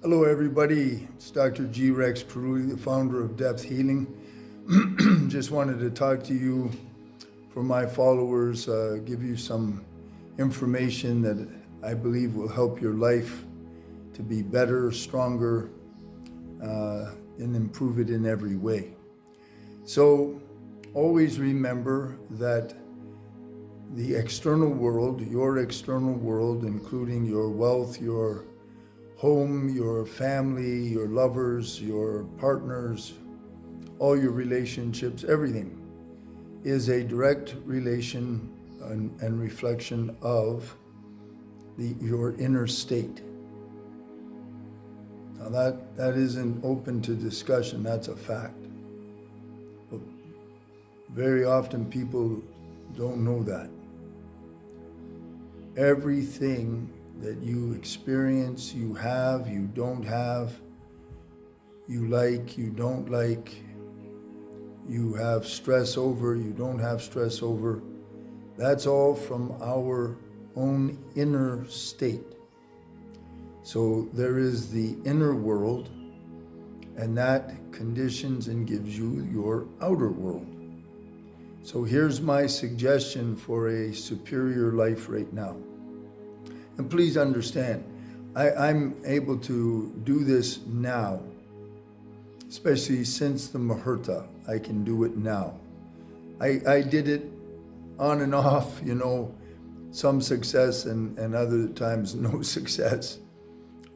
Hello, everybody. It's Dr. G. Rex Kruhly, the founder of Depth Healing. Just wanted to talk to you, for my followers, give you some information that I believe will help your life to be better, stronger, and improve it in every way. So always remember that the external world, your external world, including your wealth, your home, your family, your lovers, your partners, all your relationships, everything is a direct relation and reflection of your inner state. Now that isn't open to discussion, that's a fact. But very often people don't know that. Everything that you experience, you have, you don't have, you like, you don't like, you have stress over, you don't have stress over, that's all from our own inner state. So there is the inner world, and that conditions and gives you your outer world. So here's my suggestion for a superior life right now. And please understand, I'm able to do this now, especially since the Muhurta. I can do it now. I did it on and off, some success and other times no success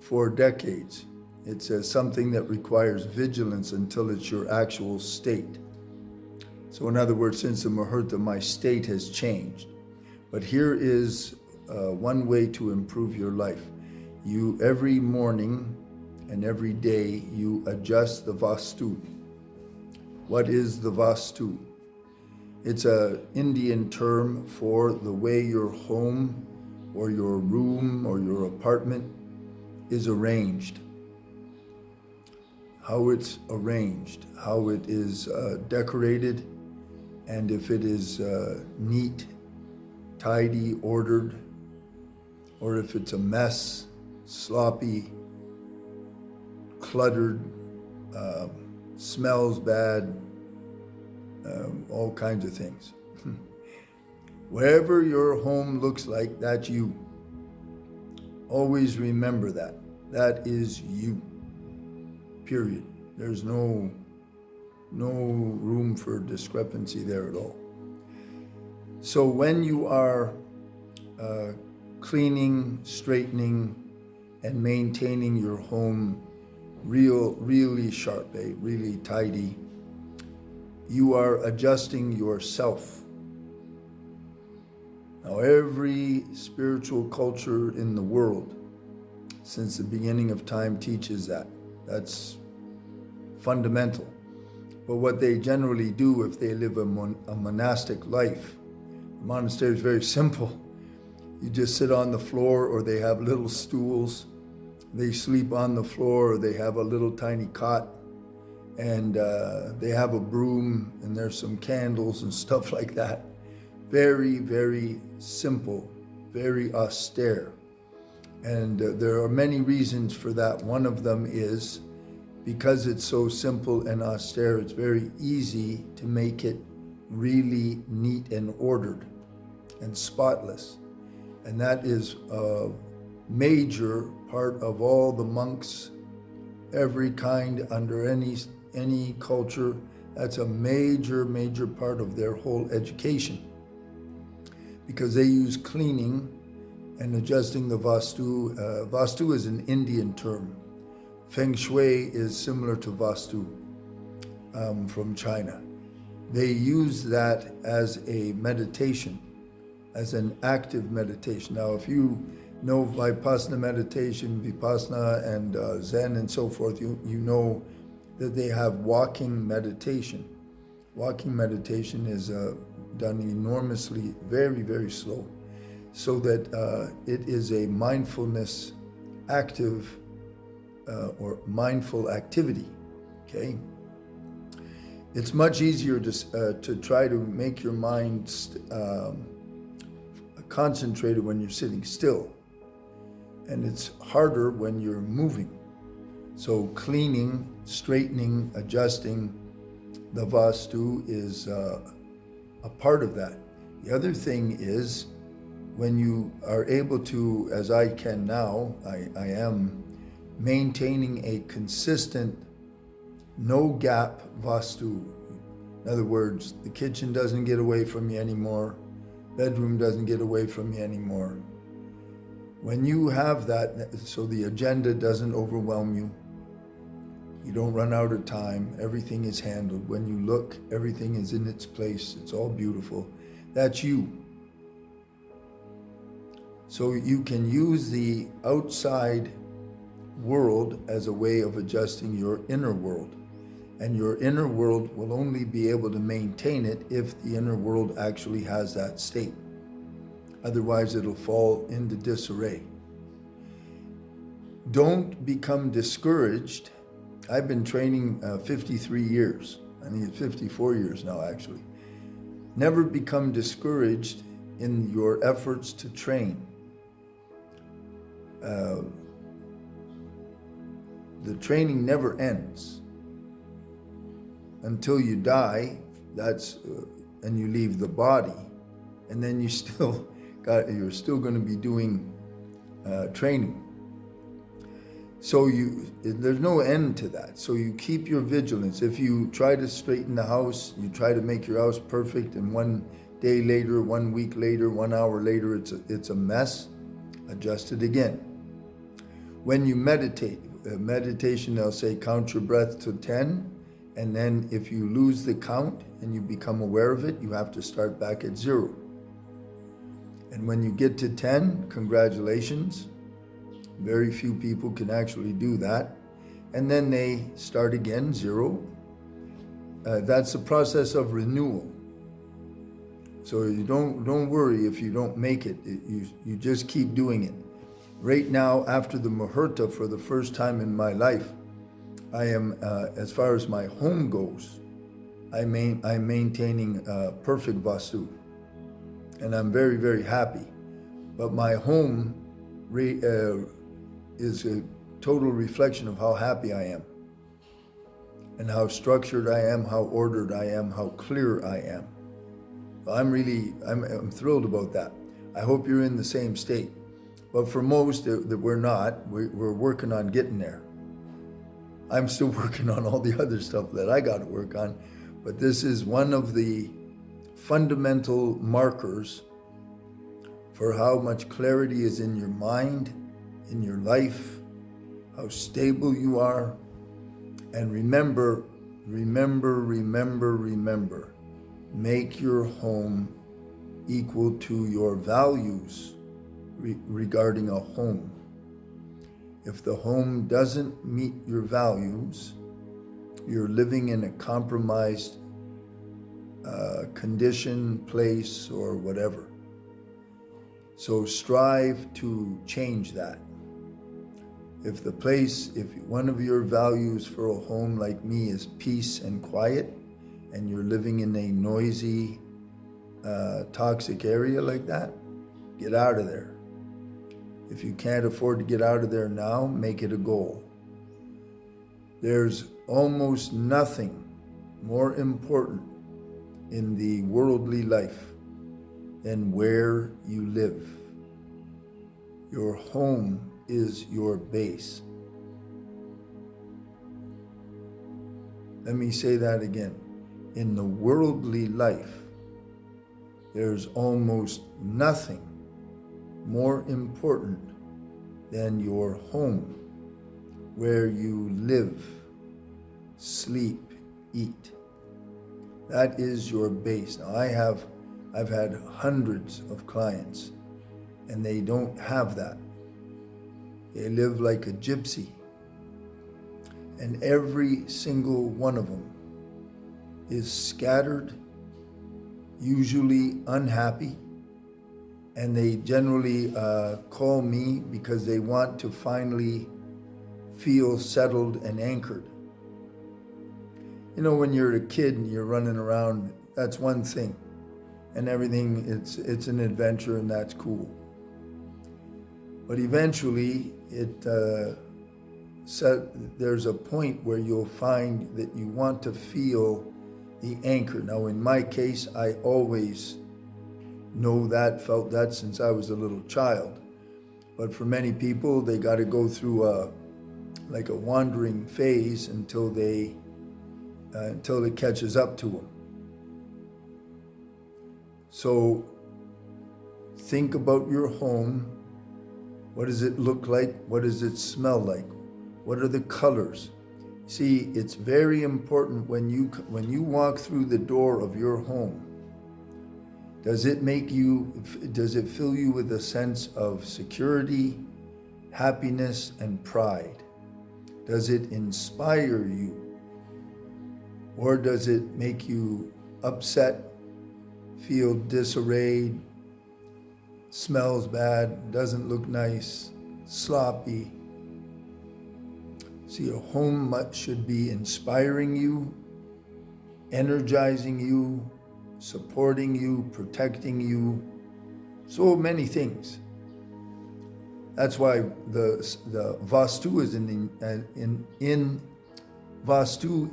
for decades. It's something that requires vigilance until it's your actual state. So in other words, since the Muhurta, my state has changed. But here is one way to improve your life. You, every morning and every day, you adjust the Vastu. What is the Vastu? It's an Indian term for the way your home or your room or your apartment is arranged. How it's arranged, how it is decorated, and if it is neat, tidy, ordered, or if it's a mess, sloppy, cluttered, smells bad, all kinds of things. Wherever your home looks like, that's you. Always remember that. That is you. Period. There's no room for discrepancy there at all. So when you are cleaning, straightening, and maintaining your home really sharp, really tidy, you are adjusting yourself. Now, every spiritual culture in the world since the beginning of time teaches that. That's fundamental. But what they generally do if they live a monastic life, the monastery is very simple. You just sit on the floor, or they have little stools. They sleep on the floor, or they have a little tiny cot, and they have a broom, and there's some candles and stuff like that. Very, very simple, very austere. And there are many reasons for that. One of them is because it's so simple and austere, it's very easy to make it really neat and ordered and spotless. And that is a major part of all the monks, every kind, under any culture. That's a major part of their whole education, because they use cleaning and adjusting the Vastu. Vastu is an Indian term. Feng Shui is similar to Vastu from China. They use that as a meditation, as an active meditation. Now, if you know Vipassana meditation, Vipassana and Zen and so forth, you know that they have walking meditation. Walking meditation is done enormously, very, very slow, so that it is a mindfulness active or mindful activity, okay? It's much easier to try to make your mind concentrated when you're sitting still. And it's harder when you're moving. So cleaning, straightening, adjusting the Vastu is a part of that. The other thing is, when you are able to, as I can now, I am maintaining a consistent, no gap Vastu. In other words, the kitchen doesn't get away from you anymore, bedroom doesn't get away from you anymore. When you have that, so the agenda doesn't overwhelm you, you don't run out of time, everything is handled. When you look, everything is in its place, it's all beautiful. That's you. So you can use the outside world as a way of adjusting your inner world. And your inner world will only be able to maintain it if the inner world actually has that state. Otherwise, it'll fall into disarray. Don't become discouraged. I've been training 53 years. I think it's 54 years now, actually. Never become discouraged in your efforts to train. The training never ends until you die. And you leave the body, and then you're still going to be doing training. So there's no end to that. So you keep your vigilance. If you try to straighten the house, you try to make your house perfect, and 1 day later, 1 week later, 1 hour later, it's a mess, adjust it again. When you meditate, meditation, they'll say count your breath to 10, and then if you lose the count and you become aware of it, you have to start back at 0. And when you get to 10, congratulations. Very few people can actually do that. And then they start again, 0. That's the process of renewal. So you don't worry if you don't make it. You just keep doing it. Right now, after the Muhurta, for the first time in my life, I am, as far as my home goes, I'm maintaining perfect Vastu. And I'm very, very happy. But my home is a total reflection of how happy I am, and how structured I am, how ordered I am, how clear I am. I'm thrilled about that. I hope you're in the same state. But for most that we're not, we're working on getting there. I'm still working on all the other stuff that I got to work on, but this is one of the fundamental markers for how much clarity is in your mind, in your life, how stable you are. And remember, make your home equal to your values regarding a home. If the home doesn't meet your values, you're living in a compromised condition, place, or whatever. So strive to change that. If one of your values for a home like me is peace and quiet, and you're living in a noisy, toxic area like that, get out of there. If you can't afford to get out of there now, make it a goal. There's almost nothing more important in the worldly life than where you live. Your home is your base. Let me say that again. In the worldly life, there's almost nothing more important than your home, where you live, sleep, eat. That is your base. Now I've had hundreds of clients, and they don't have that. They live like a gypsy. And every single one of them is scattered, usually unhappy, and they generally call me because they want to finally feel settled and anchored. You know, when you're a kid and you're running around, that's one thing. And everything, it's an adventure, and that's cool. But eventually, there's a point where you'll find that you want to feel the anchor. Now, in my case, I always felt that since I was a little child. But for many people, they got to go through a wandering phase until it catches up to them. So think about your home. What does it look like? What does it smell like? What are the colors? See, it's very important when you walk through the door of your home. Does it fill you with a sense of security, happiness, and pride? Does it inspire you? Or does it make you upset, feel disarrayed, smells bad, doesn't look nice, sloppy? See, a home should be inspiring you, energizing you, supporting you, protecting you, so many things. That's why the Vastu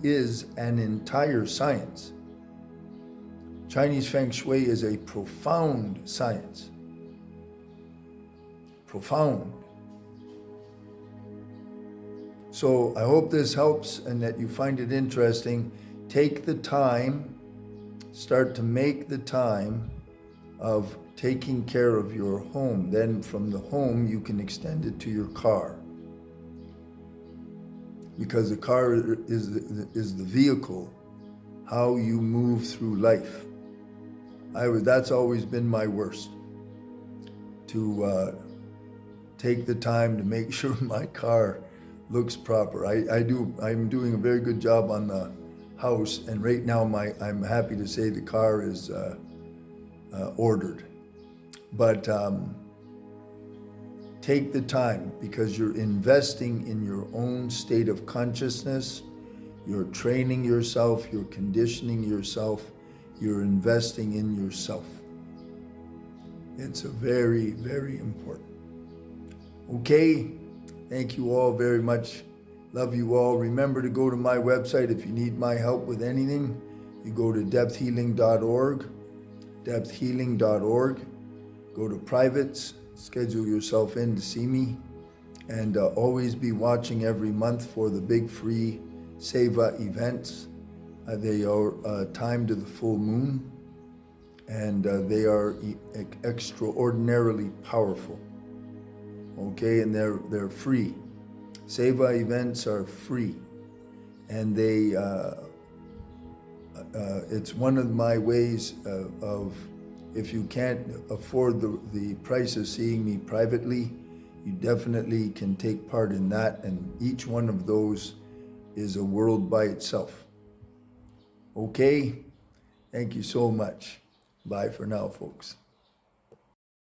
is an entire science. Chinese Feng Shui is a profound science. Profound. So I hope this helps and that you find it interesting. Take the time, start to make the time of taking care of your home. Then from the home, you can extend it to your car. Because the car is the vehicle, how you move through life. That's always been my worst, to take the time to make sure my car looks proper. I'm doing a very good job on the house, and right now I'm happy to say the car is ordered. But take the time, because you're investing in your own state of consciousness, you're training yourself, you're conditioning yourself, you're investing in yourself. It's very, very important. Okay, thank you all very much. Love you all. Remember to go to my website if you need my help with anything. You go to depthhealing.org, depthhealing.org. Go to privates, schedule yourself in to see me, and always be watching every month for the big free SEVA events. They are timed to the full moon, and they are extraordinarily powerful. Okay, and they're free. SEVA events are free, and they it's one of my ways of, if you can't afford the price of seeing me privately, you definitely can take part in that, and each one of those is a world by itself. Okay? Thank you so much. Bye for now, folks.